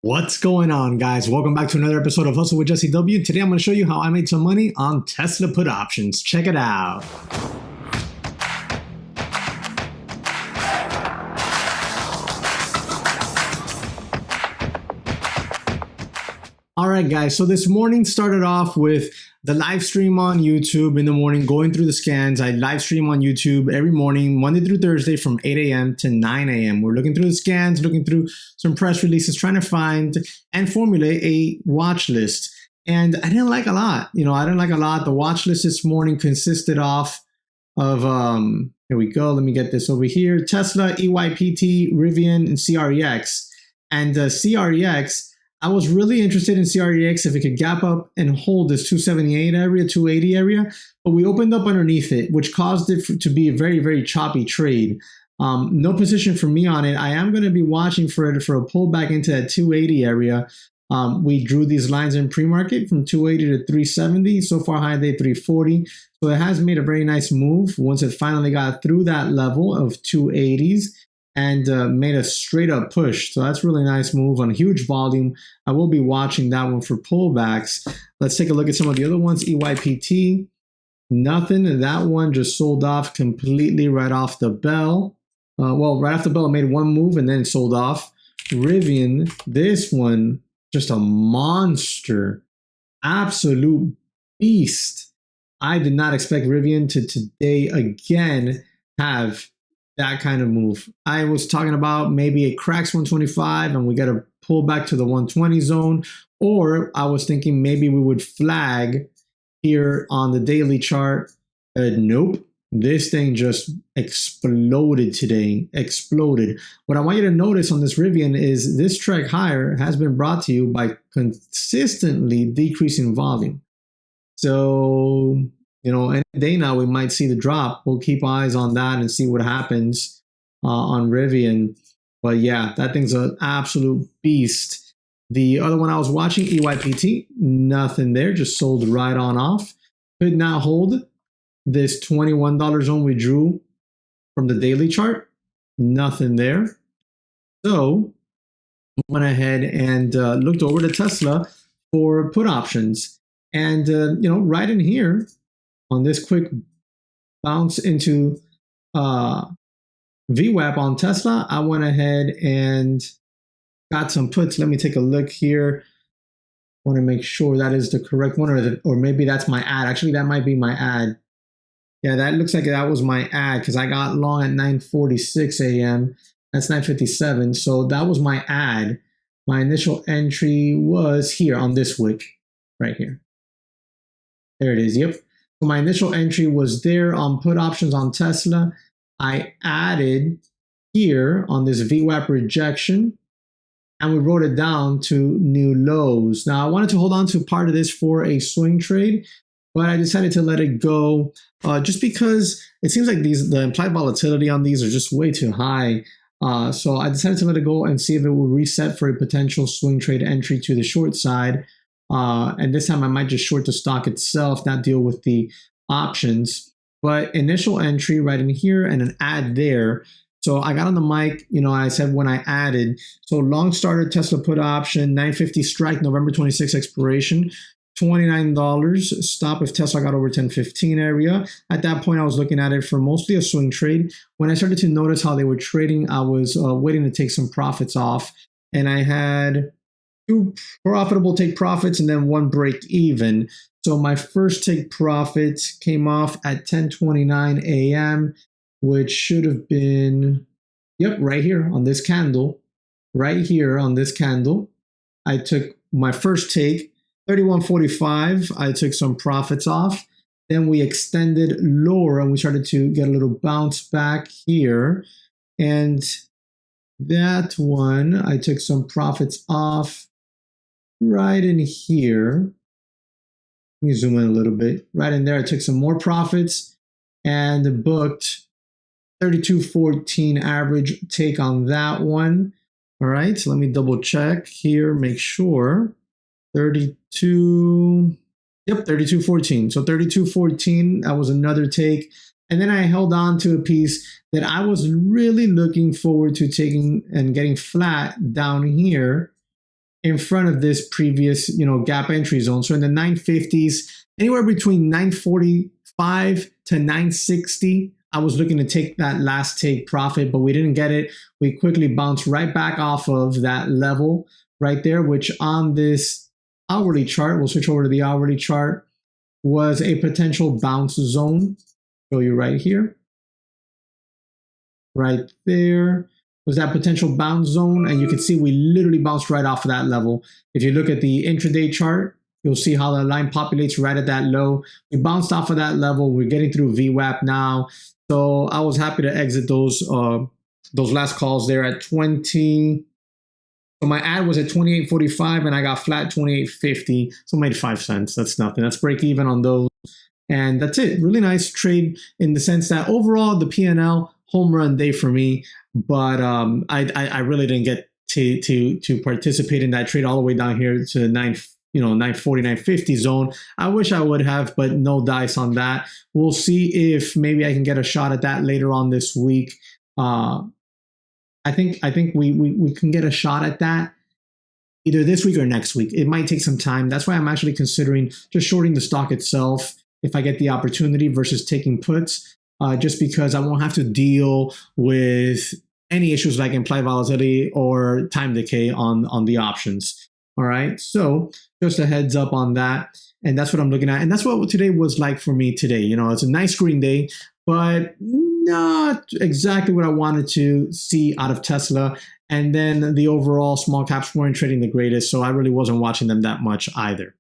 What's going on, guys? Welcome back to another episode of Hustle with JesseW. Today I'm going to show you how I made some money on Tesla put options. Check it out. All right, guys. So this morning started off with the live stream on YouTube in the morning, going through the scans. I live stream on YouTube every morning, Monday through Thursday from 8 a.m. to 9 a.m. We're looking through the scans, looking through some press releases, trying to find and formulate a watch list. And I didn't like a lot. I didn't like a lot. The watch list this morning consisted of here we go. Let me get this over here. Tesla, EYPT, Rivian, and CREX. And CREX, I was really interested in CREX if it could gap up and hold this 278 area, 280 area, but we opened up underneath it, which caused it to be a very, very choppy trade. No position for me on it. I am going to be watching for it for a pullback into that 280 area. We drew these lines in pre-market from 280 to 370. So far high day 340. So it has made a very nice move once it finally got through that level of 280s. And made a straight up push. So that's really nice move on a huge volume. I will be watching that one for pullbacks. Let's take a look at some of the other ones. EYPT, nothing. That one just sold off completely right off the bell. Right off the bell, it made one move and then it sold off. Rivian, this one, just a monster. Absolute beast. I did not expect Rivian to today again have that kind of move. I was talking about maybe it cracks 125 and we got to pull back to the 120 zone, or I was thinking maybe we would flag here on the daily chart. Nope. This thing just exploded today. Exploded. What I want you to notice on this Rivian is this trek higher has been brought to you by consistently decreasing volume. So any day now we might see the drop. We'll keep eyes on that and see what happens on Rivian. But yeah, that thing's an absolute beast. The other one I was watching, EYPT, nothing there, just sold right on off. Could not hold this $21 zone we drew from the daily chart. Nothing there. So went ahead and looked over to Tesla for put options. And, right in here, on this quick bounce into VWAP on Tesla, I went ahead and got some puts. Let me take a look here. I want to make sure that is the correct one, or maybe that's my ad. Actually, that might be my ad. Yeah, that looks like that was my ad because I got long at 9:46 a.m. That's 9:57. So that was my ad. My initial entry was here on this wick right here. There it is. Yep. So my initial entry was there on put options on Tesla. I added here on this VWAP rejection, and we wrote it down to new lows. Now, I wanted to hold on to part of this for a swing trade, but I decided to let it go just because it seems like the implied volatility on these are just way too high. So I decided to let it go and see if it will reset for a potential swing trade entry to the short side. And this time I might just short the stock itself, not deal with the options. But initial entry right in here and an ad there. So I got on the mic, I said when I added. So long starter Tesla put option, 950 strike, November 26 expiration, $29. Stop if Tesla got over 1015 area. At that point, I was looking at it for mostly a swing trade. When I started to notice how they were trading, I was waiting to take some profits off. And I had two profitable take profits and then one break even. So my first take profit came off at 10:29 a.m., which should have been, right here on this candle. Right here on this candle. I took my first take, 31.45. I took some profits off. Then we extended lower and we started to get a little bounce back here. And that one, I took some profits off. Right in here, let me zoom in a little bit. Right in there, I took some more profits and booked 32.14 average take on that one. All right, so let me double check here, make sure. 32, 32.14. So 32.14, that was another take. And then I held on to a piece that I was really looking forward to taking and getting flat down here in front of this previous, gap entry zone. So in the 950s, anywhere between 945 to 960, I was looking to take that last take profit, but we didn't get it. We quickly bounced right back off of that level right there, which on this hourly chart, we'll switch over to the hourly chart, was a potential bounce zone. Show you right here. Right there was that potential bounce zone, and you can see we literally bounced right off of that level. If you look at the intraday chart, you'll see how the line populates right at that low. We bounced off of that level. We're getting through VWAP now. So I was happy to exit those last calls there at 20. So my ad was at 28.45 and I got flat 28.50. So I made 5 cents. That's nothing. That's break even on those. And that's it. Really nice trade in the sense that overall the P&L home run day for me. But I really didn't get to participate in that trade all the way down here to 940, 950 zone. I wish I would have, but no dice on that. We'll see if maybe I can get a shot at that later on this week. I think we can get a shot at that either this week or next week. It might take some time. That's why I'm actually considering just shorting the stock itself if I get the opportunity versus taking puts, just because I won't have to deal with any issues like implied volatility or time decay on the options. All right, so just a heads up on that. And that's what I'm looking at. And that's what today was like for me today. It's a nice green day, but not exactly what I wanted to see out of Tesla. And then the overall small caps weren't trading the greatest, so I really wasn't watching them that much either.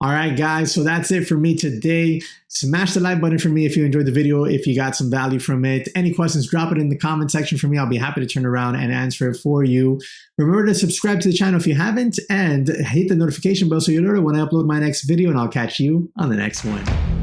All right, guys, so that's it for me today. Smash the like button for me if you enjoyed the video, if you got some value from it. Any questions, drop it in the comment section for me. I'll be happy to turn around and answer it for you. Remember to subscribe to the channel if you haven't, and hit the notification bell so you're alerted when I upload my next video, and I'll catch you on the next one.